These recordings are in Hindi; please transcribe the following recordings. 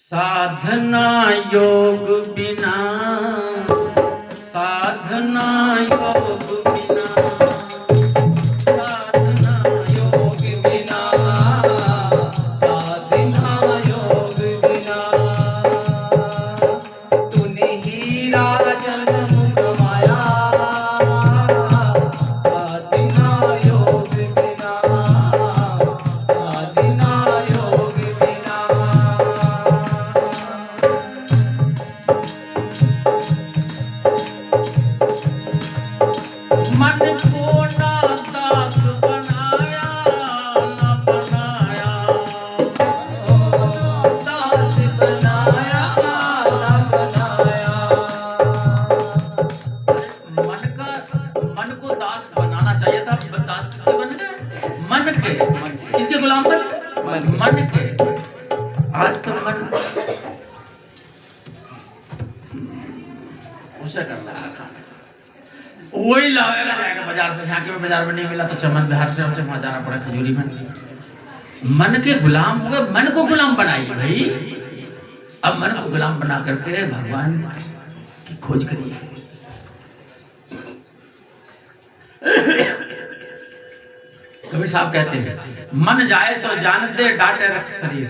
साधना योग बिना, साधना योग बिना, साधना योग बिना, साधना योग बिना, तूने हीरा जन्म गवाया, साधना योग बिना, साधना योग बिना। मन को ना दास बनाया, ना बनाया, दास बनाया, ना बनाया। मन को दास बनाना चाहिए था। दास किसके बन गए? मन के। किसके गुलाम बन? मन के। आज तो मन उसे कर रहा है खाना, वही लावेगा जाएगा बाजार से। यहाँ के बाजार में नहीं मिला तो चमनधार से चमा जाना पड़ा खजूरी में। मन के गुलाम हो गए, मन को गुलाम बनाइए भाई। अब मन को गुलाम बना करके भगवान की खोज करिए। कबीर साहब कहते हैं, मन जाए तो जान दे, डांटे रख शरीर,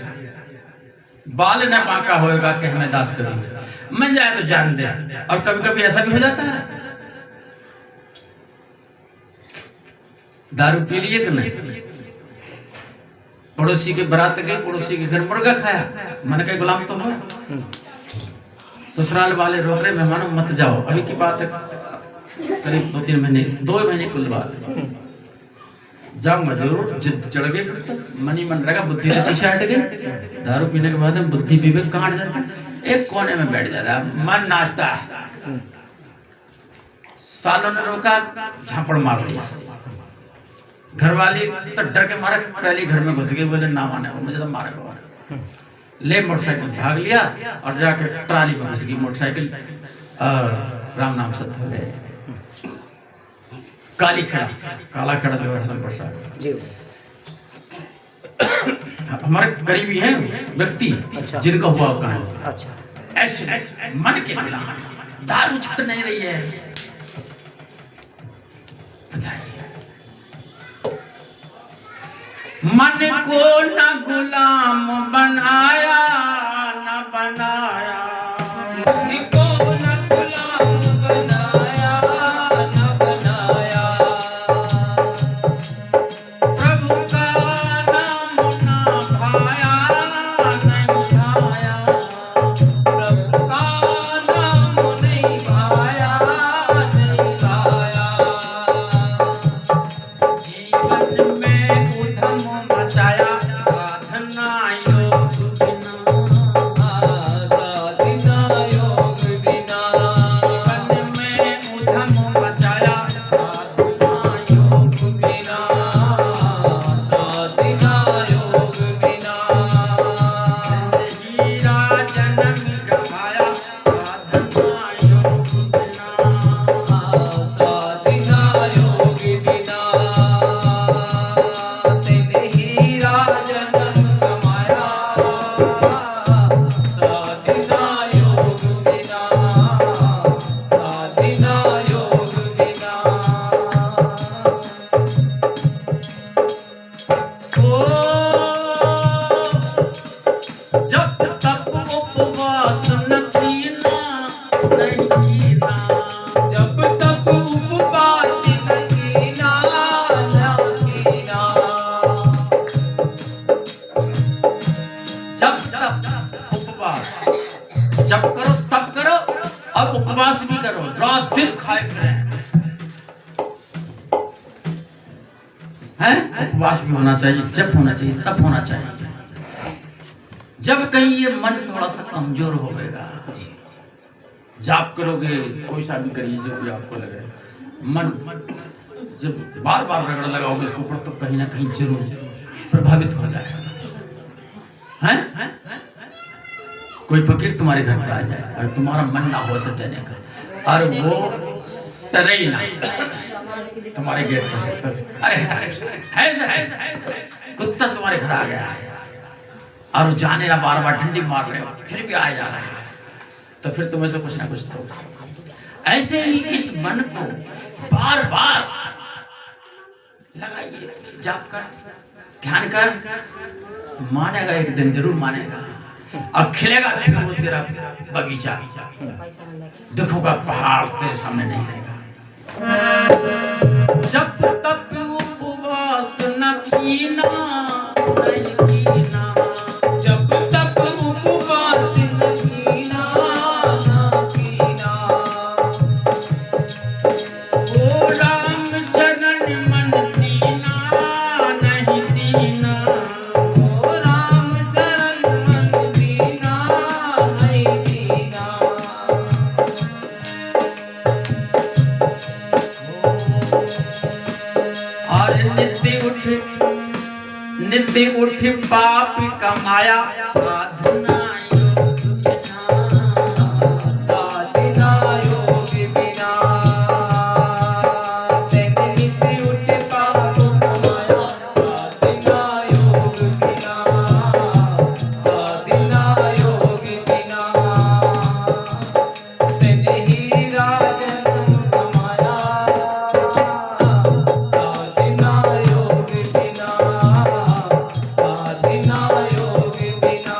बाल न पाका होएगा कह मैं दास करी। मन जाए तो जान दे। और कभी कभी ऐसा भी हो जाता है, दारू पी लिए कि नहीं, पड़ोसी के बारात गए, पड़ोसी के घर मुर्गा खाया, मन के गुलाम तो हो। ससुराल वाले रोक रहे, मेहमानों मत जाओ। अभी की बात है, करीब 2 महीने कुल बात है। जाऊंगा जरूर, जिद चढ़ गई, मन ही मन रहेगा, बुद्धि से पीछे हट गई। दारू पीने के बाद बुद्धि विवेक कहाँ हट जाता है, एक कोने में बैठ जाता है, मन नाचता है। सालों ने रोका, झापड़ मार दिया। घर वाली तो डर के मारे पहले घर में घुस गई, बोले ना माने मुझे तो मारेगा। ले मोटरसाइकिल भाग लिया और जाके ट्राली में घुस गई मोटरसाइकिल, और राम नाम सत्य हो गए। काली खड़ा, काला खड़ा जो है प्रसाद जी, हमारे करीबी हैं व्यक्ति। अच्छा। जिनका हुआ कहानी। अच्छा। ऐसे मन के गुलाम, दारू छूट नहीं रही है। बताइए, मन को न गुलाम बनाया, न बनाया, मन को न गुलाम बनाया, न बनाया, प्रभु का नाम ना भाया, नहीं भाया, प्रभु का नाम नहीं भाया, नहीं भाया। जीवन में उधम मचाया, साधना योग बिना, साधना योग बिना, जीवन में उधम मचाया, साधना योग बिना, साधना योग बिना, हीरा जन्म गवाया, साधना योग बिना, साधना योग बिना, तेने हीरा जन्म गवाया, साधना योग बिना, साधना योग बिना। ओ जब तक उपवास न कीना, नहीं कीना, जब तक उपवास न कीना, न कीना, जब तक उपवास, जब करो तब करो, और उपवास भी करो, रात दिन खाए पिए हैं। उपवास भी होना चाहिए, जब होना चाहिए तब होना चाहिए। जब कहीं ये मन थोड़ा सा कमजोर हो गएगा, जाप करोगे, कोई सा भी करिए जो भी आपको लगे, मन जब बार बार रगड़ लगाओगे इसके ऊपर, तो कहीं ना कहीं जरूर प्रभावित हो जाएगा। हैं? कोई फकीर तुम्हारे घर पे आ जाए और तुम्हारा मन ना हो सके देने का, और वो टरे ही ना तुम्हारे गेट पर से, अरे कुत्ता तुम्हारे घर आ गया है और जाने रहा, बार बार डंडी मार रहे हो, फिर भी आए जा रहा है, तो फिर तुम्हें से कुछ ना कुछ तो। ऐसे ही इस मन को बार बार लगाइए, जाप कर, ध्यान कर, मानेगा एक दिन जरूर मानेगा, और खिलेगा फिर वो तेरा बगीचा, दुखों का पहाड़ तेरे सामने नहीं रहेगा। जब तक उपवास न कीना नहीं कीना, जब तक उपवास न कीना न कीना, ओ राम चरण मन दीना नहीं दीना, ओ राम चरण मन दीना नहीं दीना। और नित्य उठ पाप कमाया, साधना योग बिना, साधना योग बिना, नित्य उठ पाप कमाया, साधना योग बिना, साधना योग बिना, ही राजन कमाया, साधना योग बिना, साधना योग बिना।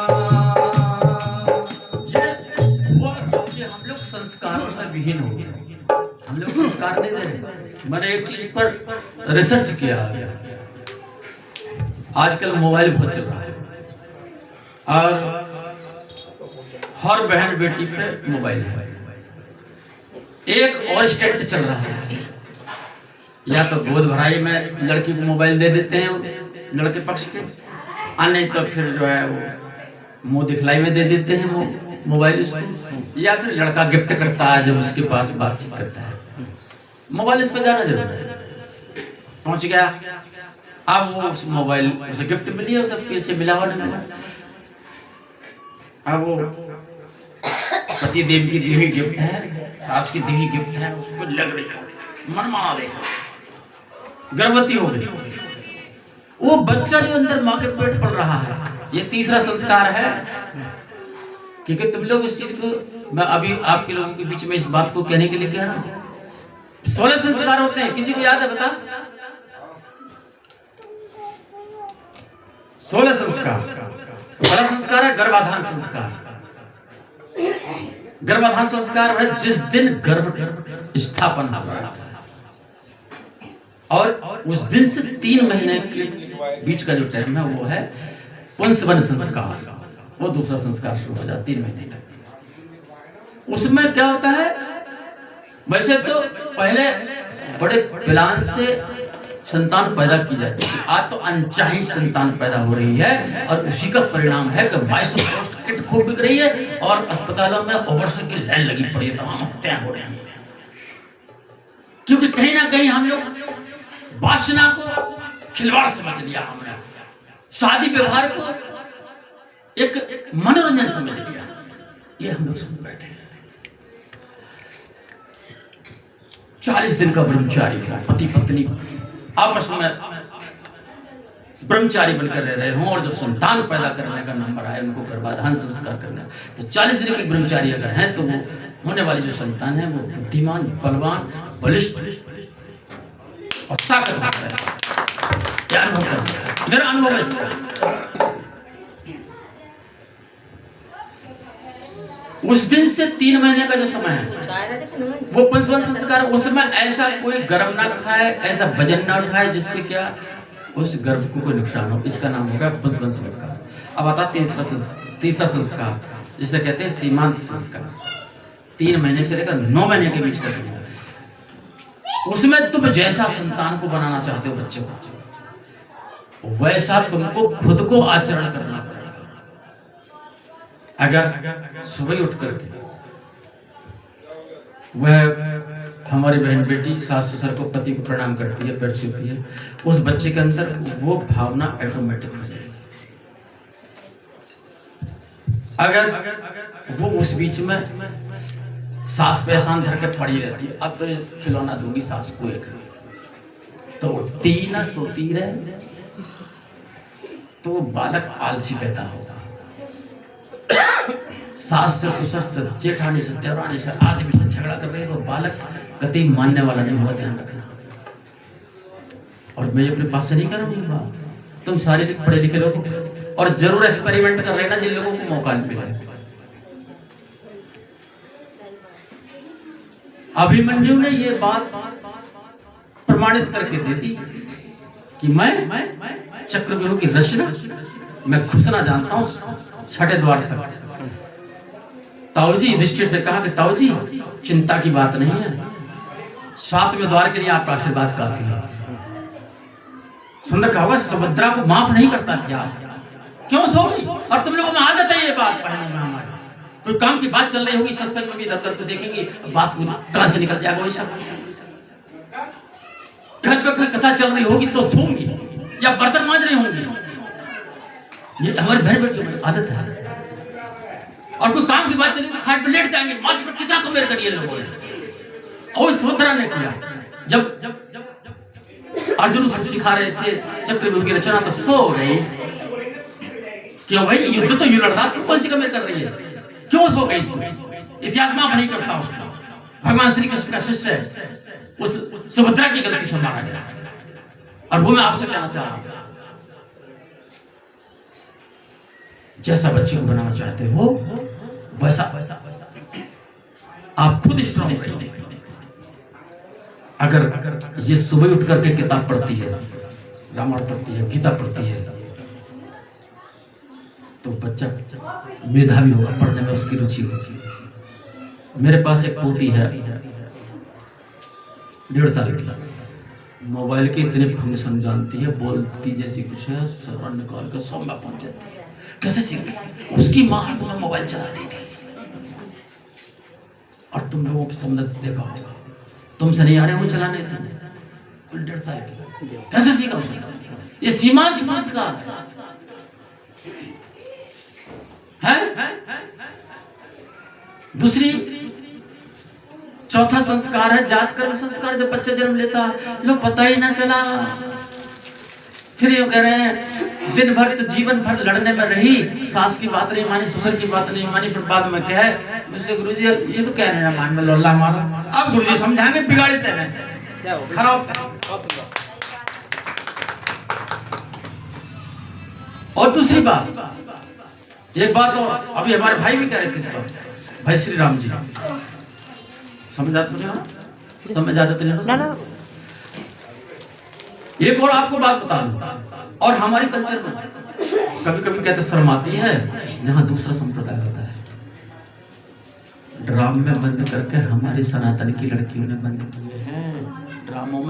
ये हम लोग संस्कारों से विहीन हो गए, हम लोग संस्कार नहीं दे रहे। मैंने एक चीज पर रिसर्च किया, आजकल मोबाइल बहुत चल रहा है और हर बहन बेटी पे मोबाइल है। एक और स्टेट चल रहा है, या तो गोद भराई में लड़की को मोबाइल दे देते हैं लड़के पक्ष के, और नहीं तो फिर जो है वो मुंह दिखलाई में दे देते हैं मोबाइल उसको, या फिर लड़का गिफ्ट करता है जब उसके पास बातचीत करता है। मोबाइल इस पे जाना जरूर है, पहुंच गया, अब वो उस मोबाइल उसे गिफ्ट मिली है, उसे पैसे मिला हो नहीं मिला, अब वो पति देव की दी हुई गिफ्ट है, सास की दी हुई गिफ्ट है, उसको लग रही है, मन मार रही है, गर्भवती हो गई, वो बच्चा जो अंदर माँ के पेट पल रहा है, ये तीसरा संस्कार है। क्योंकि तुम लोग इस चीज को, मैं अभी आपके लोगों के बीच में इस बात को कहने के लिए कह रहा हूं, 16 संस्कार होते हैं, किसी को याद है बता? 16 संस्कार। पहला संस्कार है गर्भाधान संस्कार। गर्भाधान संस्कार है जिस दिन गर्भ स्थापन हो रहा है, और उस दिन से 3 महीने के बीच का जो टाइम है वो है पुंसवन संस्कार, वो दूसरा संस्कार शुरू हो जाता 3 महीने तक। उसमें क्या होता है, वैसे तो पहले बड़े प्लान से संतान पैदा की जाती है, आज तो अनचाही संतान पैदा हो रही है, और उसी का परिणाम है कि 22 किट खूब बिक रही है, और अस्पतालों में ओवरसर की लाइन लगी पड़ी है, तमाम हत्याएं हो रही हैं, क्योंकि कहीं ना कहीं हम लोग वासना को खिलवाड़ समझ लिया, हमने शादी व्यवहार को एक मनोरंजन समझ लिया, ये हम लोग समझ बैठे हैं। 40 दिन का ब्रह्मचारी था, पति पत्नी आपस में ब्रह्मचारी बनकर रह रहे हों, और जब संतान पैदा करने का नंबर आए, उनको गर्भाधान संस्कार करना, तो 40 दिन के ब्रह्मचारी अगर हैं तो वो होने वाली जो संतान है वो बुद्धिमान, बलवान, बलिष्ठ और ताकतवर है। क्या अनुभव है? मेरा अनुभव है इसका। उस दिन से 3 महीने का जो समय है वो पंचवन संस्कार, उसमें ऐसा कोई गर्म ना खाए, ऐसा वजन ना उठाए जिससे क्या उस गर्भ को कोई नुकसान हो, इसका नाम होगा पंचवन संस्कार। अब आता तीसरा संस्कार, जिसे कहते हैं सीमांत संस्कार, 3 महीने से लेकर 9 महीने के बीच का समय। उसमें तुम जैसा संतान को बनाना चाहते हो बच्चे को, वैसा तुमको खुद को आचरण करना पड़ेगा। अगर सुबह उठ कर वह हमारी बहन बेटी सास ससुर को, पति को प्रणाम करती है, पैर छूती है, उस बच्चे के अंदर वो भावना ऑटोमेटिक हो जाएगी। अगर वो उस बीच में सास पे एहसान धर के पड़ी रहती है, अब तो खिलौना दूंगी सास को एक, तो उठती ना सोती रहे, तो वो बालक आलसी पैदा होगा। सास से, ससुर से, जेठानी से, देवरानी से, आदमी से झगड़ा कर रहे तो बालक कतई मानने वाला नहीं हुआ, ध्यान रखना। और मैं अपने पास से नहीं कर रहा हूँ, तुम सारे पढ़े लिखे लोग, और जरूर एक्सपेरिमेंट कर लेना जिन लोगों को मौका नहीं मिला। अभिमन्यु ने ये बात प्रमाणित करके दे दी कि मैं चक्रव्यूह की रचना मैं घुसना जानता हूं 6ठे द्वार तक। ताऊ जी युधिष्ठिर से कहा कि ताऊ जी चिंता की बात नहीं है, 7वें द्वार के लिए आपका आशीर्वाद काफी है। सुन रखा होगा, सुभद्रा को माफ नहीं करता इतिहास, क्यों सोगी? और तुम लोगों में आदत है ये बात पहले में हमारे, कोई काम की बात चल रही होगी सत्संग में भी दफ्तर को देखेंगे, बात को कहां से निकल जाएगा, वही सब घर पे कोई कथा चल रही होगी तो सोंगी या बर्तन मांज रही होंगी, ये हमारे बहन बेटियों में आदत है। और कोई काम की बात चली तो खाट पे लेट जाएंगे, माथ पर कितना कमेर करिए लोगों ने। और सुभद्रा ने किया, जब अर्जुन को सिखा रहे थे चक्रव्यूह की रचना तो सो गई। क्यों भाई, युद्ध तो यूं लड़ रहा, तू कौन सी कमेर कर रही है, क्यों सो गई तू? इतिहास माफ नहीं करता उसका। भगवान श्री कृष्ण का शिष्य है, उस सुभद्रा की गलती से मारा गया। और वो मैं आपसे कहना चाह रहा हूं, जैसा बच्चे को बनाना चाहते हो वैसा आप खुद स्ट्रॉन्ग रहिए। अगर ये सुबह उठ करके किताब पढ़ती है, रामायण पढ़ती है, गीता पढ़ती है, तो बच्चा मेधावी होगा, पढ़ने में उसकी रुचि होगी। मेरे पास एक पोती है 1.5 साल की, मोबाइल के इतने फंक्शन जानती है, बोलती जैसी कुछ है, सर्वर निकाल कर 100 में पहुंच जाती है। कैसे सीखी? उसकी माँ हर समय मोबाइल चलाती थी। और तुम लोगों के सामने देखा होगा, तुमसे नहीं आ रहे वो चलाने, 1.5 साल की, कैसे सीखा उसने? ये सीमांत संस्कार है। दूसरी, चौथा संस्कार है जात कर्म संस्कार। जब बच्चा जन्म लेता लो पता ही ना चला, फिर ये कह रहे हैं दिन भर तो जीवन भर लड़ने में रही, सास की बात नहीं मानी, ससुर की बात नहीं मानी, फिर बाद में क्या है मुझसे गुरुजी ये तो कह रहे हैं मान में लोल्ला हमारा, अब गुरुजी समझाएंगे बिगाड़े तेरे खराब। और दूसरी बात, एक बात और अभी हमारे भाई भी कह रहे थे इस बात, भाई श्री राम जी समझ आते नहीं हो, समझ आते नहीं हो। एक और आपको बात बता दूं, और हमारे कल्चर में कभी कभी कहते शर्म आती है जहां दूसरा संप्रदाय होता है, ड्राम में बंद करके हमारी सनातन की लड़कियों ने बंद किए हैं। ड्रामों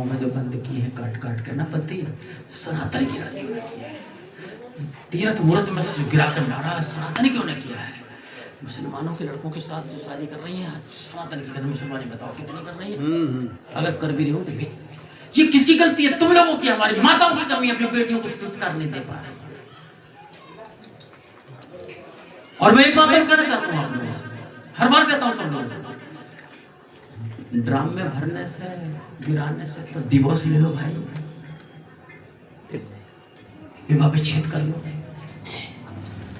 में जो बंद किए हैं काट काट के ना पति, सनातन की लड़कियों ने किया है। तीर्थ मूर्त में से जो गिरा कर मारा, सनातन क्यों ने किया है? मुसलमानों के लड़कों के साथ जो शादी कर रही है सनातन की कर, मुसलमानी बताओ कितनी कर रही है? अगर कर भी रही हो तो ये किसकी गलती है? तुम लोगों की, हमारी माताओं की कमी, अपनी बेटियों को संस्कार नहीं दे पा रहे। और मैं एक बात और कहना चाहता हूं आप लोगों से, हर बार कहता हूं सब लोगों से, ड्राम में भरने से, गिराने से तो डिवोर्स ले लो भाई, विवाह विच्छेद कर लो,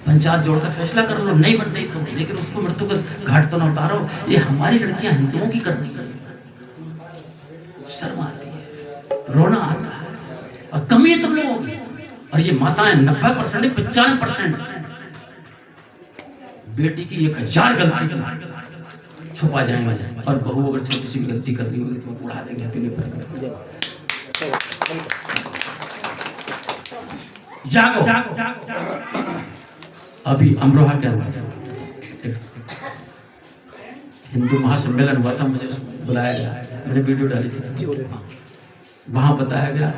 पंचायत जोड़कर फैसला कर लो, नहीं बन रही तो, लेकिन उसको मृत्यु का घाट तो ना उतारो। ये हमारी लड़कियां हिंदुओं की करनी है, शर्म आती है, रोना आता है, और कमी है तुम लोगों की। और ये माताएं 90% 95% बेटी की 1000 गलती छुपा जाएंगे, और बहू अगर छोटी सी गलती कर दी होगी तो उड़ा देंगे हथेली पर। जागो। अभी अमरोहा के अंदर हिंदू महासम्मेलन हुआ था, मुझे बुलाया गया, मैंने वीडियो डाली थी। वहां बताया गया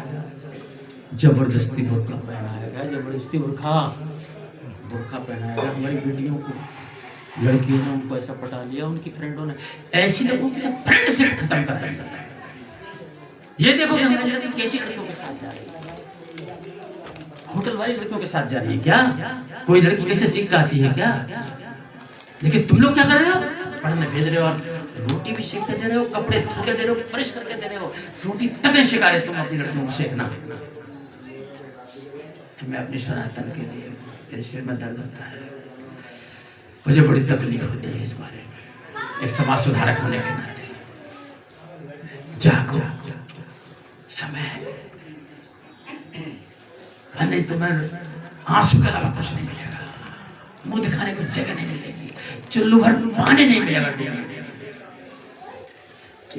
जबरदस्ती बुर्का पहनाया गया, जबरदस्ती बुर्का पहनाया गया हमारी बेटियों को। लड़कियों ने उनको ऐसा पटा लिया, उनकी फ्रेंडों ने, ऐसी लोगों की सब फ्रेंडशिप खत्म कर दी। ये देखो कैसी लड़कियों के साथ जा रही है, होटल वाली लड़कियों के साथ जा रही है क्या? कोई लड़की कैसे सीख जाती है क्या? लेकिन तुम लोग क्या कर रहे हो? पढ़ने भेज रहे हो, और रोटी भी सेक के दे रहे हो, कपड़े धो के दे रहे हो, प्रेस करके दे रहे हो, रोटी तक नहीं सिखा रहे तुम अपनी लड़कियों को सेकना। मैं अपनी सनातन के लिए, मेरे सिर में दर्द होता है, मुझे बड़ी तकलीफ होती है इस बारे में, एक समाज सुधारक होने के नाते। जागो, समय है, नहीं तो मैं आंसू के अलावा कुछ नहीं मिलेगा, मुंह दिखाने को जगह नहीं मिलेगी, चुल्लू भर पानी नहीं मिलेगा।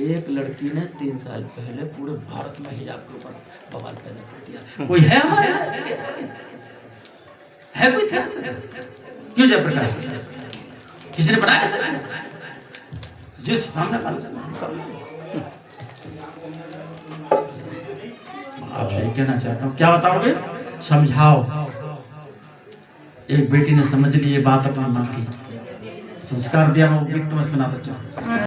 एक लड़की ने 3 साल पहले पूरे भारत में हिजाब के ऊपर बवाल पैदा कर दिया। कोई है हमारे है कोई था? क्यों जयप्रकाश किसी ने बनाया सर? जिस सामने आपसे कहना चाहता हूँ, क्या बताओगे? समझाओ। एक बेटी ने समझ ली ये बात अपना माँ की, संस्कार दिया, मैं सुनाता चाहूँ।